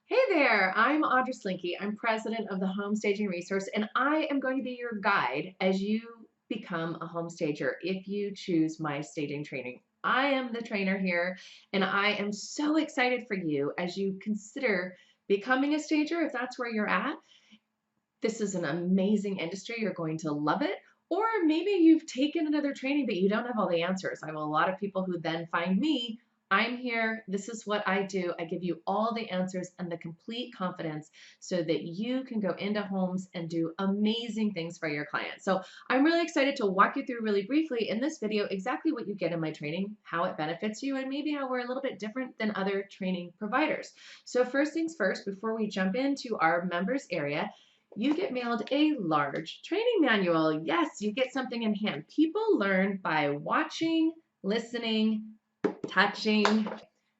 Hey there, I'm Audra Slinky. I'm president of the Home Staging Resource, and I am going to be your guide as you become a home stager if you choose my staging training. I am the trainer here, and I am so excited for you as you consider becoming a stager if that's where you're at. This is an amazing industry. You're going to love it. Or maybe you've taken another training, but you don't have all the answers. I have a lot of people who then find me. I'm here. This is what I do. I give you all the answers and the complete confidence so that you can go into homes and do amazing things for your clients. So I'm really excited to walk you through really briefly in this video exactly what you get in my training, how it benefits you, and maybe how we're a little bit different than other training providers. So first things first, before we jump into our members area, you get mailed a large training manual. Yes, you get something in hand. People learn by watching, listening, touching.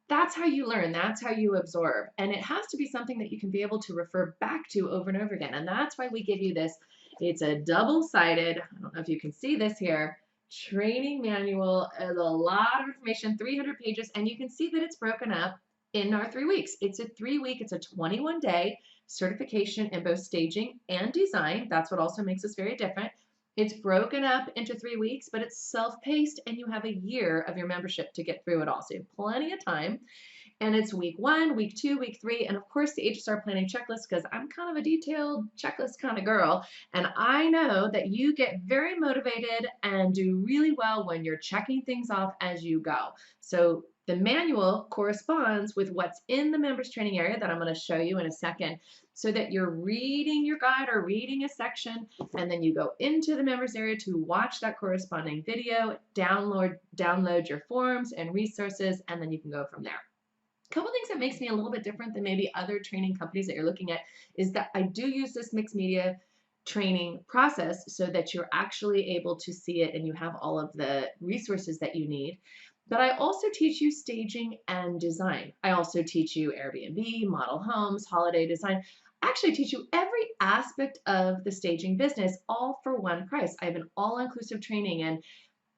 That's how you learn. That's how you absorb. And it has to be something that you can be able to refer back to over and over again. And that's why we give you this. It's a double-sided, I don't know if you can see this here, training manual. There's a lot of information, 300 pages, and you can see that it's broken up in our 3 weeks. It's a 3-week, it's a 21-day certification in both staging and design. That's what also makes us very different. It's broken up into 3 weeks, but it's self-paced and you have a year of your membership to get through it all. So you have plenty of time. And it's week 1, week 2, week 3, and of course the HSR planning checklist, because I'm kind of a detailed checklist kind of girl. And I know that you get very motivated and do really well when you're checking things off as you go. So the manual corresponds with what's in the members training area that I'm going to show you in a second, so that you're reading your guide or reading a section, and then you go into the members area to watch that corresponding video, download your forms and resources, and then you can go from there. A couple things that makes me a little bit different than maybe other training companies that you're looking at is that I do use this mixed media training process so that you're actually able to see it and you have all of the resources that you need. But I also teach you staging and design. I also teach you Airbnb, model homes, holiday design. I actually teach you every aspect of the staging business, all for one price. I have an all-inclusive training, and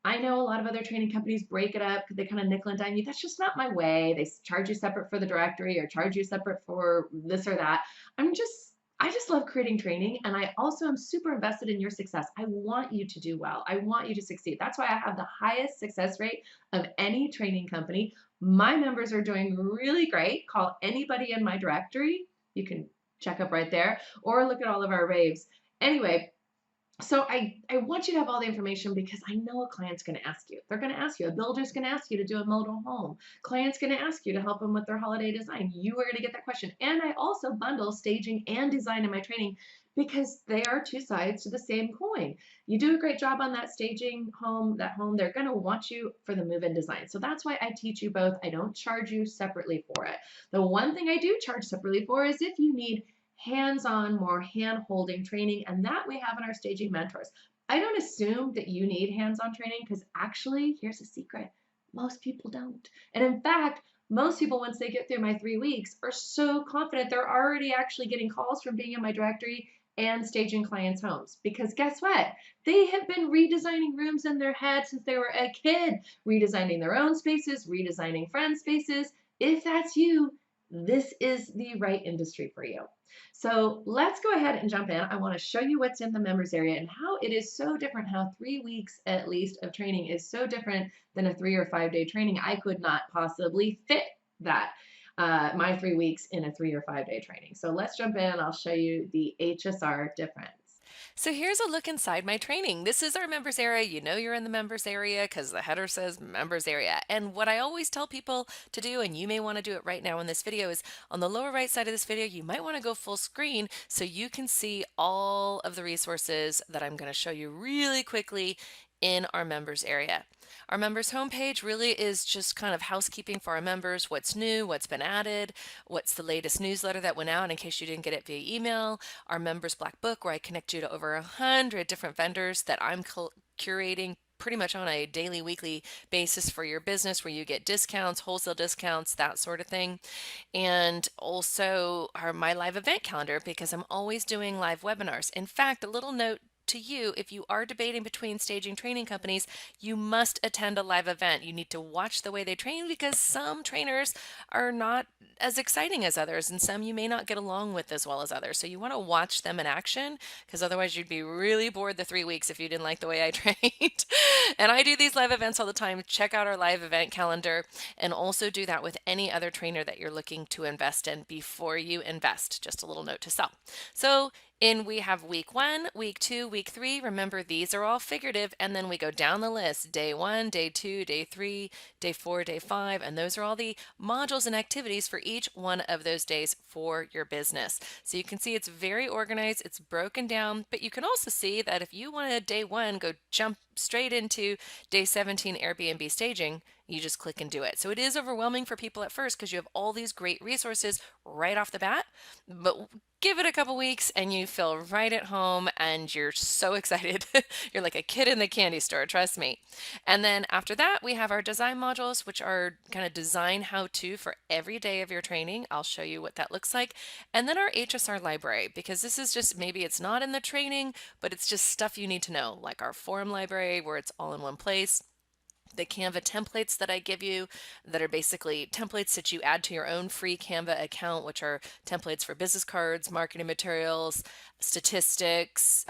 I know a lot of other training companies break it up. They kind of nickel and dime you. That's just not my way. They charge you separate for the directory or charge you separate for this or that. I just love creating training, and I also am super invested in your success. I want you to do well. I want you to succeed. That's why I have the highest success rate of any training company. My members are doing really great. Call anybody in my directory. You can check up right there or look at all of our raves. Anyway, so I want you to have all the information because I know a client's going to ask you. They're going to ask you. A builder's going to ask you to do a model home. Client's going to ask you to help them with their holiday design. You are going to get that question. And I also bundle staging and design in my training because they are two sides to the same coin. You do a great job on that staging home, they're going to want you for the move-in design. So that's why I teach you both. I don't charge you separately for it. The one thing I do charge separately for is if you need hands-on, more hand-holding training, and that we have in our staging mentors. I don't assume that you need hands-on training because actually, here's a secret, most people don't. And in fact, most people, once they get through my 3 weeks, are so confident they're already actually getting calls from being in my directory and staging clients' homes. Because guess what? They have been redesigning rooms in their head since they were a kid, redesigning their own spaces, redesigning friends' spaces. If that's you, this is the right industry for you. So let's go ahead and jump in. I want to show you what's in the members area and how it is so different, how 3 weeks at least of training is so different than a 3 or 5 day training. I could not possibly fit that, my 3 weeks in a 3 or 5 day training. So let's jump in. I'll show you the HSR difference. So here's a look inside my training. This is our members area. You know you're in the members area because the header says members area. And what I always tell people to do, and you may want to do it right now in this video, is on the lower right side of this video, you might want to go full screen so you can see all of the resources that I'm going to show you really quickly in our members area. Our members homepage really is just kind of housekeeping for our members, what's new, what's been added, what's the latest newsletter that went out in case you didn't get it via email, our members black book where I connect you to over 100 different vendors that I'm curating pretty much on a daily, weekly basis for your business, where you get discounts, wholesale discounts, that sort of thing. And also my live event calendar, because I'm always doing live webinars. In fact, a little note to you, if you are debating between staging training companies, you must attend a live event. You need to watch the way they train because some trainers are not as exciting as others, and some you may not get along with as well as others. So you want to watch them in action because otherwise you'd be really bored the 3 weeks if you didn't like the way I trained. And I do these live events all the time. Check out our live event calendar and also do that with any other trainer that you're looking to invest in before you invest. Just a little note to self. So we have week 1, week 2, week 3. Remember, these are all figurative, and then we go down the list: day 1, day 2, day 3, day 4, day 5, and those are all the modules and activities for each one of those days for your business. So you can see it's very organized, it's broken down, but you can also see that if you want to day 1 go jump straight into day 17 Airbnb staging, you just click and do it. So it is overwhelming for people at first because you have all these great resources right off the bat, but give it a couple weeks and you feel right at home and you're so excited. You're like a kid in the candy store, trust me. And then after that, we have our design modules, which are kind of design how-to for every day of your training. I'll show you what that looks like. And then our HSR library, because this is just, maybe it's not in the training, but it's just stuff you need to know, like our forum library where it's all in one place. The Canva templates that I give you that are basically templates that you add to your own free Canva account, which are templates for business cards, marketing materials, statistics,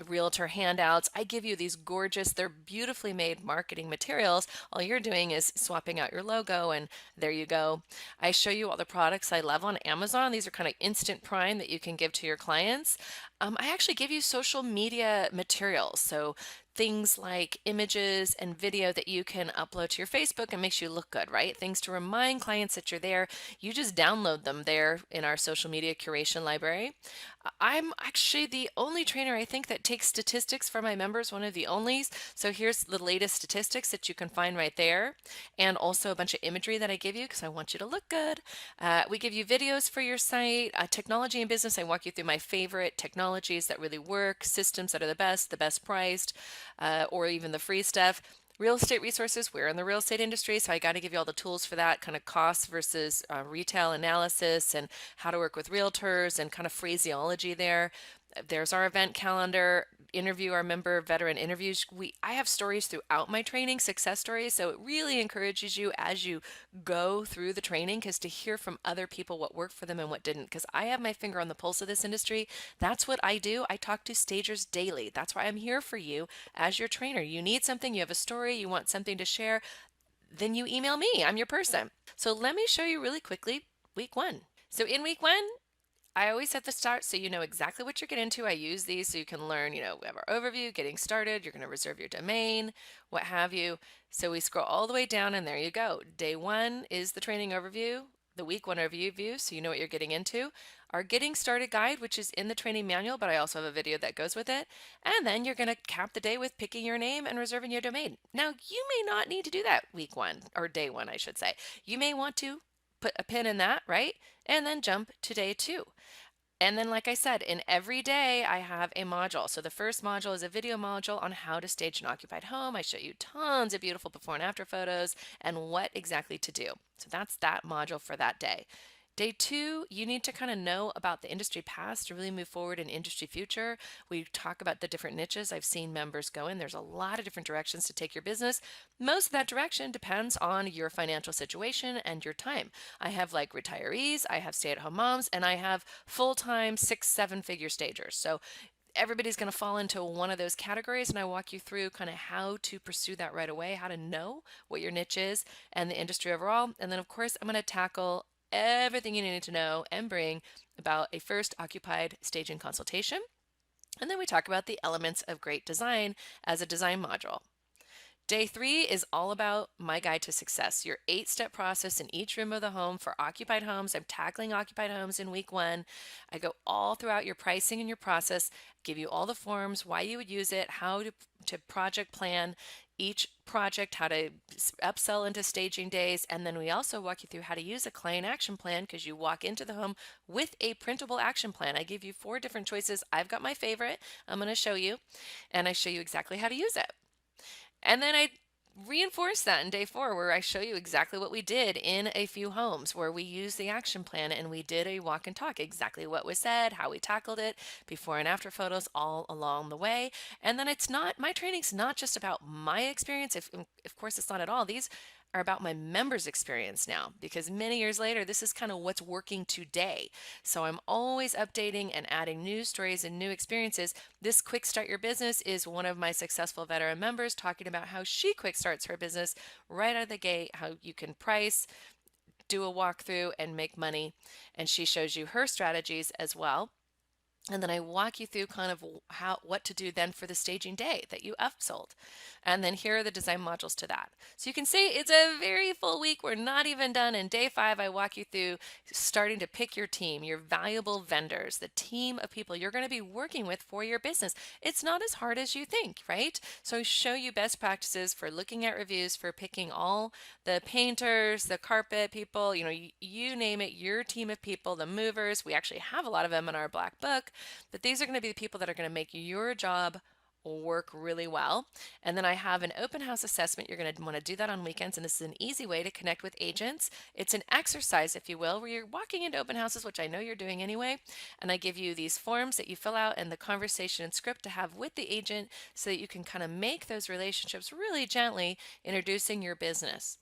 realtor handouts. I give you these gorgeous, they're beautifully made marketing materials. All you're doing is swapping out your logo and there you go. I show you all the products I love on Amazon. These are kind of instant prime that you can give to your clients. I actually give you social media materials. So things like images and video that you can upload to your Facebook and makes you look good, right? Things to remind clients that you're there. You just download them there in our social media curation library. I'm actually the only trainer I think that takes statistics for my members, one of the onlys. So here's the latest statistics that you can find right there, and also a bunch of imagery that I give you because I want you to look good. We give you videos for your site, technology and business. I walk you through my favorite technologies that really work, systems that are the best priced, or even the free stuff. Real estate resources, we're in the real estate industry, so I got to give you all the tools for that, kind of costs versus retail analysis and how to work with realtors and kind of phraseology there. There's our event calendar, interview our member veteran interviews. I have stories throughout my training, success stories, so it really encourages you as you go through the training because to hear from other people what worked for them and what didn't, because I have my finger on the pulse of this industry. That's what I do. I talk to stagers daily. That's why I'm here for you as your trainer. You need something, you have a story, you want something to share, then you email me. I'm your person. So let me show you really quickly week 1. So in week 1, I always set the start so you know exactly what you're getting into. I use these so you can learn, we have our overview, getting started, you're going to reserve your domain, what have you. So we scroll all the way down and there you go. Day 1 is the training overview, the week 1 overview, so you know what you're getting into. Our getting started guide, which is in the training manual, but I also have a video that goes with it. And then you're going to cap the day with picking your name and reserving your domain. Now, you may not need to do that week 1, or day 1, I should say. You may want to put a pin in that, right? And then jump to day 2. And then, like I said, in every day I have a module. So the first module is a video module on how to stage an occupied home. I show you tons of beautiful before and after photos and what exactly to do. So that's that module for that day. Day 2, you need to kind of know about the industry past to really move forward in industry future. We talk about the different niches I've seen members go in. There's a lot of different directions to take your business. Most of that direction depends on your financial situation and your time. I have like retirees, I have stay-at-home moms, and I have full-time 6-7 figure stagers. So everybody's going to fall into one of those categories, and I walk you through kind of how to pursue that right away, how to know what your niche is and the industry overall. And then, of course, I'm going to tackle everything you need to know and bring about a first occupied staging consultation. And then we talk about the elements of great design as a design module. Day 3 is all about my guide to success, your 8-step process in each room of the home for occupied homes. I'm tackling occupied homes in week 1. I go all throughout your pricing and your process, give you all the forms, why you would use it, how to project plan each project, how to upsell into staging days, and then we also walk you through how to use a client action plan because you walk into the home with a printable action plan. I give you 4 different choices. I've got my favorite. I'm going to show you, and I show you exactly how to use it. And then I reinforce that in day 4, where I show you exactly what we did in a few homes, where we used the action plan and we did a walk and talk, exactly what was said, how we tackled it, before and after photos all along the way. And then it's not, my training's not just about my experience. If, of course, it's not at all. These are about my members' experience now, because many years later, this is kind of what's working today. So I'm always updating and adding new stories and new experiences. This Quick Start Your Business is one of my successful veteran members talking about how she quick starts her business right out of the gate, how you can price, do a walkthrough, and make money. And she shows you her strategies as well. And then I walk you through kind of what to do then for the staging day that you upsold. And then here are the design modules to that. So you can see it's a very full week. We're not even done. In day 5, I walk you through starting to pick your team, your valuable vendors, the team of people you're going to be working with for your business. It's not as hard as you think, right? So I show you best practices for looking at reviews, for picking all the painters, the carpet people, you name it, your team of people, the movers. We actually have a lot of them in our black book. But these are going to be the people that are going to make your job work really well. And then I have an open house assessment. You're going to want to do that on weekends, and this is an easy way to connect with agents. It's an exercise, if you will, where you're walking into open houses, which I know you're doing anyway, and I give you these forms that you fill out and the conversation and script to have with the agent so that you can kind of make those relationships really gently, introducing your business.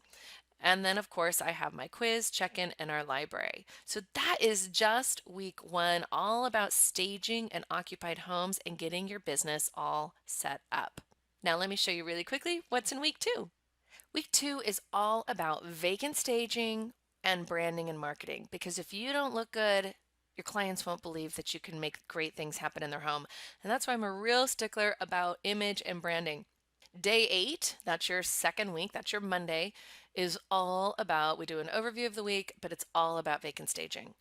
And then, of course, I have my quiz, check-in, and our library. So that is just week 1, all about staging and occupied homes and getting your business all set up. Now, let me show you really quickly what's in week 2. Week 2 is all about vacant staging and branding and marketing, because if you don't look good, your clients won't believe that you can make great things happen in their home. And that's why I'm a real stickler about image and branding. Day 8, that's your second week, that's your Monday, is all about, we do an overview of the week, but it's all about vacant staging.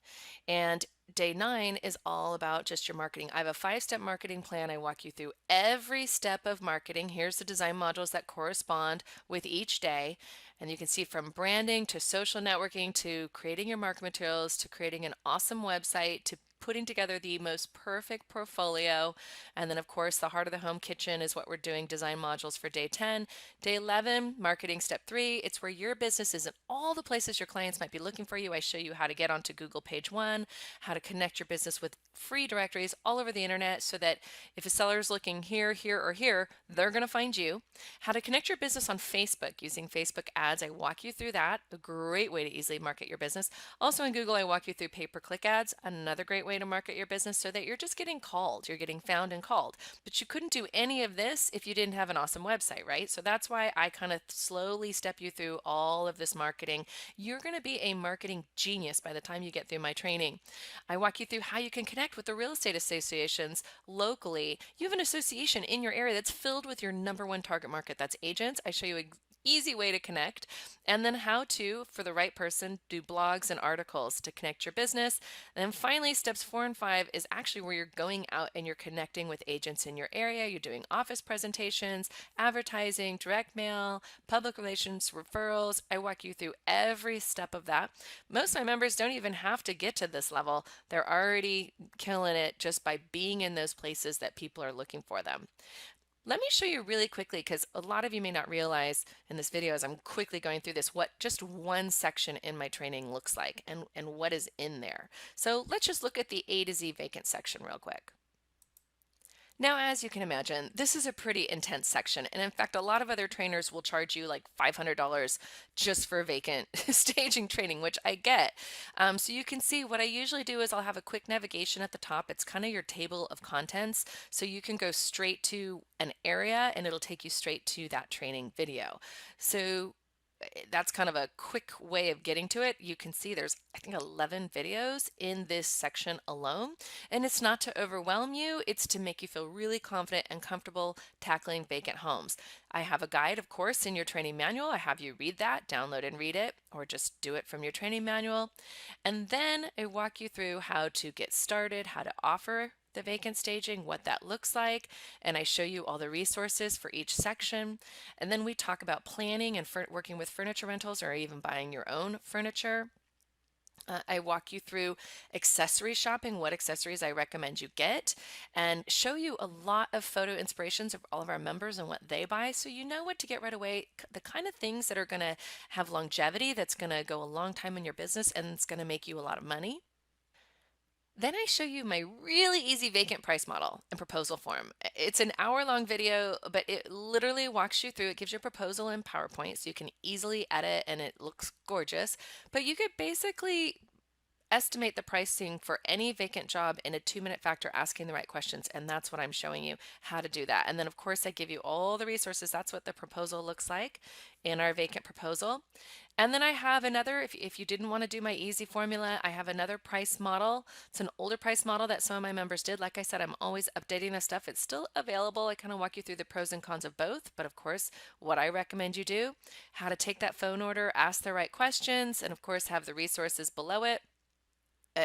And day 9 is all about just your marketing. I have a 5-step marketing plan. I walk you through every step of marketing. Here's the design modules that correspond with each day. And you can see from branding to social networking to creating your marketing materials to creating an awesome website to putting together the most perfect portfolio. And then, of course, the heart of the home kitchen is what we're doing, design modules for day 10. Day 11, marketing step 3. It's where your business is in all the places your clients might be looking for you. I show you how to get onto Google page 1, how to connect your business with free directories all over the internet so that if a seller is looking here, here, or here, they're going to find you. How to connect your business on Facebook using Facebook ads. I walk you through that. A great way to easily market your business. Also in Google, I walk you through pay-per-click ads. Another great way to market your business so that you're just getting called. You're getting found and called. But you couldn't do any of this if you didn't have an awesome website, right? So that's why I kind of slowly step you through all of this marketing. You're going to be a marketing genius by the time you get through my training. I walk you through how you can connect with the real estate associations locally. You have an association in your area that's filled with your number 1 target market. That's agents. I show you an easy way to connect, and then how to, for the right person, do blogs and articles to connect your business. And then finally, steps 4 and 5 is actually where you're going out and you're connecting with agents in your area. You're doing office presentations, advertising, direct mail, public relations, referrals. I walk you through every step of that. Most of my members don't even have to get to this level. They're already killing it just by being in those places that people are looking for them. Let me show you really quickly, because a lot of you may not realize in this video as I'm quickly going through this what just one section in my training looks like and what is in there. So let's just look at the A to Z vacant section real quick. Now, as you can imagine, this is a pretty intense section. And in fact, a lot of other trainers will charge you like $500 just for vacant staging training, which I get. So you can see what I usually do is I'll have a quick navigation at the top. It's kind of your table of contents. So you can go straight to an area and it'll take you straight to that training video. So that's kind of a quick way of getting to it. You can see there's, I think, 11 videos in this section alone. And it's not to overwhelm you, it's to make you feel really confident and comfortable tackling vacant homes. I have a guide, of course, in your training manual. I have you read that, download and read it, or just do it from your training manual. And then I walk you through how to get started, how to offer the vacant staging, what that looks like, and I show you all the resources for each section. And then we talk about planning and working with furniture rentals or even buying your own furniture. I walk you through accessory shopping, what accessories I recommend you get, and show you a lot of photo inspirations of all of our members and what they buy so you know what to get right away, the kind of things that are going to have longevity, that's going to go a long time in your business, and it's going to make you a lot of money. Then I show you my really easy vacant price model and proposal form. It's an hour-long video, but it literally walks you through. It gives you a proposal in PowerPoint so you can easily edit and it looks gorgeous. But you could basically estimate the pricing for any vacant job in a 2-minute factor asking the right questions. And that's what I'm showing you how to do that. And then, of course, I give you all the resources. That's what the proposal looks like in our vacant proposal. And then I have another, if you didn't want to do my easy formula, I have another price model. It's an older price model that some of my members did. Like I said, I'm always updating this stuff. It's still available. I kind of walk you through the pros and cons of both. But of course, what I recommend you do, how to take that phone order, ask the right questions, and of course, have the resources below it.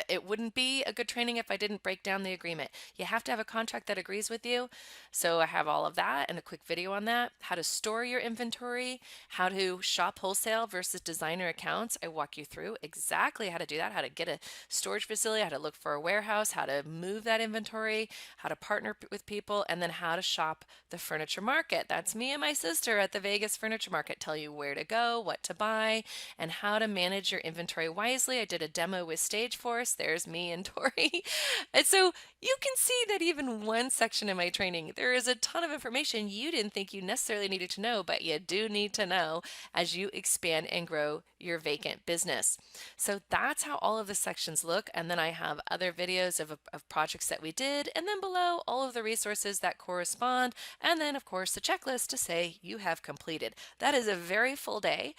It wouldn't be a good training if I didn't break down the agreement. You have to have a contract that agrees with you. So I have all of that and a quick video on that. How to store your inventory, how to shop wholesale versus designer accounts. I walk you through exactly how to do that, how to get a storage facility, how to look for a warehouse, how to move that inventory, how to partner with people, and then how to shop the furniture market. That's me and my sister at the Vegas Furniture Market. Tell you where to go, what to buy, and how to manage your inventory wisely. I did a demo with Stage Force. There's me and Tori. And so you can see that even one section in my training, there is a ton of information you didn't think you necessarily needed to know, but you do need to know as you expand and grow your vacant business. So that's how all of the sections look. And then I have other videos of projects that we did. And then below, all of the resources that correspond. And then, of course, the checklist to say you have completed. That is a very full day.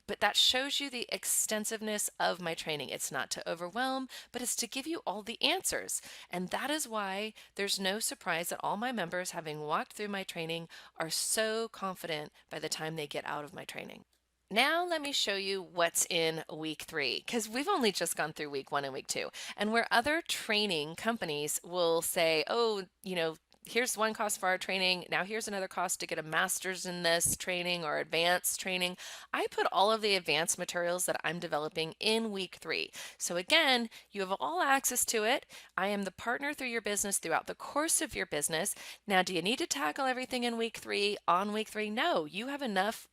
But that shows you the extensiveness of my training. It's not to overwhelm, but it's to give you all the answers. And that is why there's no surprise that all my members, having walked through my training, are so confident by the time they get out of my training. Now let me show you what's in week 3, because we've only just gone through week 1 and week 2. And where other training companies will say, oh, here's one cost for our training. Now here's another cost to get a master's in this training or advanced training. I put all of the advanced materials that I'm developing in week 3. So again, you have all access to it. I am the partner through your business throughout the course of your business. Now, do you need to tackle everything in week 3 on week 3? No, you have enough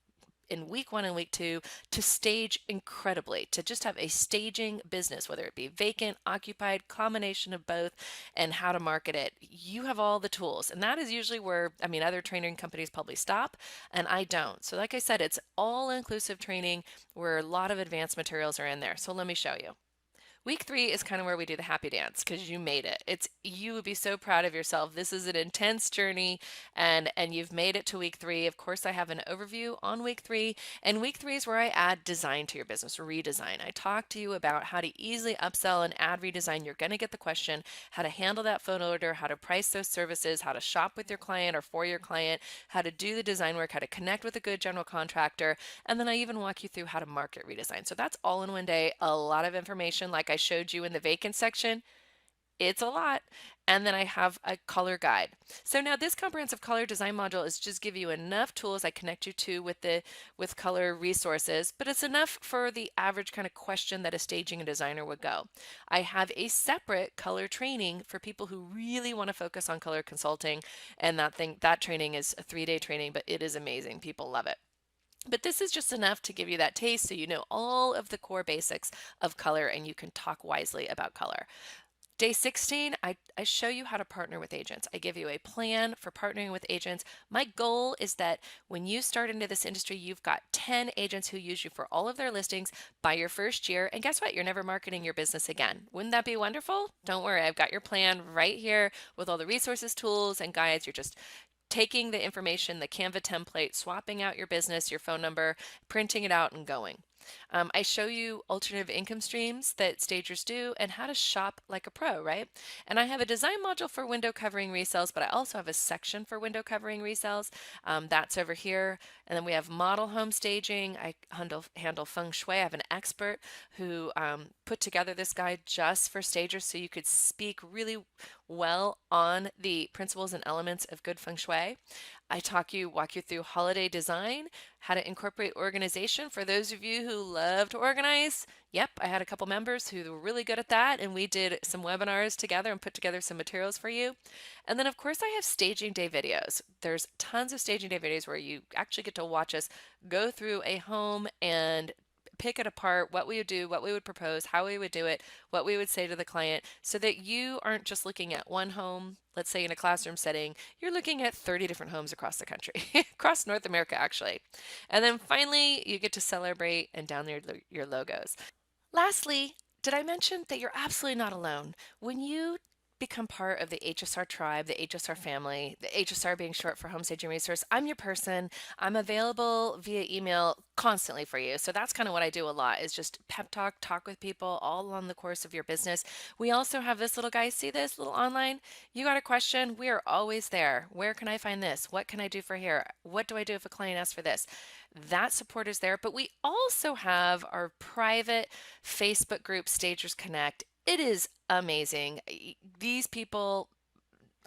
in week 1 and week 2 to stage incredibly, to just have a staging business, whether it be vacant, occupied, combination of both, and how to market it. You have all the tools. And that is usually where, other training companies probably stop, and I don't. So like I said, it's all inclusive training where a lot of advanced materials are in there. So let me show you. Week 3 is kind of where we do the happy dance because you made it. You would be so proud of yourself. This is an intense journey and you've made it to week 3. Of course, I have an overview on week 3, and week 3 is where I add design to your business, redesign. I talk to you about how to easily upsell and add redesign. You're going to get the question, how to handle that phone order, how to price those services, how to shop with your client or for your client, how to do the design work, how to connect with a good general contractor, and then I even walk you through how to market redesign. So that's all in one day, a lot of information like I showed you in the vacant section. It's a lot. And then I have a color guide. So now this comprehensive color design module is just give you enough tools. I connect you to with color resources, but it's enough for the average kind of question that a staging and designer would go. I have a separate color training for people who really want to focus on color consulting, and that training is a 3-day training, but it is amazing. People love it. But this is just enough to give you that taste so you know all of the core basics of color and you can talk wisely about color. Day 16, I show you how to partner with agents. I give you a plan for partnering with agents. My goal is that when you start into this industry, you've got 10 agents who use you for all of their listings by your first year. And guess what? You're never marketing your business again. Wouldn't that be wonderful? Don't worry, I've got your plan right here with all the resources, tools, and guides. You're just taking the information, the Canva template, swapping out your business, your phone number, printing it out and going. I show you alternative income streams that stagers do and how to shop like a pro, right? And I have a design module for window covering resales, but I also have a section for window covering resales. That's over here. And then we have model home staging. I handle feng shui. I have an expert who put together this guide just for stagers so you could speak really well on the principles and elements of good feng shui. I walk you through holiday design, how to incorporate organization for those of you who love to organize. Yep, I had a couple members who were really good at that, and we did some webinars together and put together some materials for you. And then, of course, I have staging day videos. There's tons of staging day videos where you actually get to watch us go through a home and pick it apart, what we would do, what we would propose, how we would do it, what we would say to the client, so that you aren't just looking at one home, let's say in a classroom setting, you're looking at 30 different homes across the country, across North America, actually. And then finally, you get to celebrate and download your logos. Lastly, did I mention that you're absolutely not alone? When you become part of the HSR tribe, the HSR family, the HSR being short for Home Staging Resource, I'm your person. I'm available via email constantly for you. So that's kind of what I do a lot, is just pep talk, talk with people all along the course of your business. We also have this little guy, see this little online? You got a question? We are always there. Where can I find this? What can I do for here? What do I do if a client asks for this? That support is there, but we also have our private Facebook group, Stagers Connect. It is amazing. These people,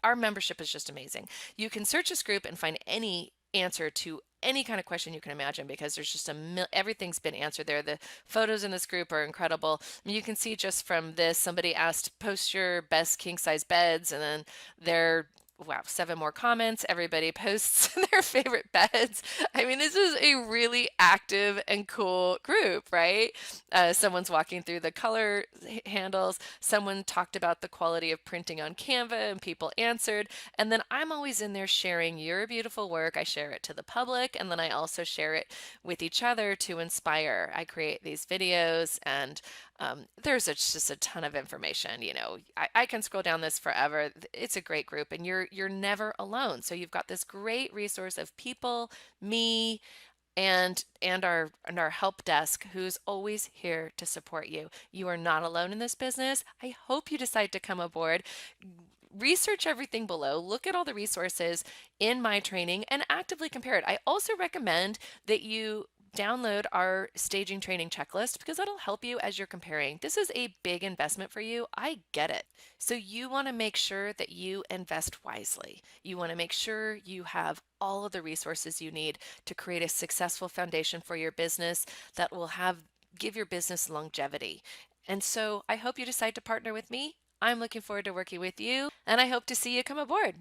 our membership is just amazing. You can search this group and find any answer to any kind of question you can imagine, because there's just everything's been answered there. The photos in this group are incredible. I mean, you can see just from this, somebody asked, post your best king size beds, and then they're wow, 7 more comments. Everybody posts their favorite beds. I mean, this is a really active and cool group, right? Someone's walking through the color handles. Someone talked about the quality of printing on Canva and people answered. And then I'm always in there sharing your beautiful work. I share it to the public, and then I also share it with each other to inspire. I create these videos, and there's just a ton of information. You know, I can scroll down this forever. It's a great group, and you're never alone. So you've got this great resource of people, me, and our help desk, who's always here to support you. You are not alone in this business. I hope you decide to come aboard. Research everything below, look at all the resources in my training, and actively compare it. I also recommend that you download our staging training checklist, because that'll help you as you're comparing. This is a big investment for you. I get it. So you want to make sure that you invest wisely. You want to make sure you have all of the resources you need to create a successful foundation for your business that will give your business longevity. And so I hope you decide to partner with me. I'm looking forward to working with you, and I hope to see you come aboard.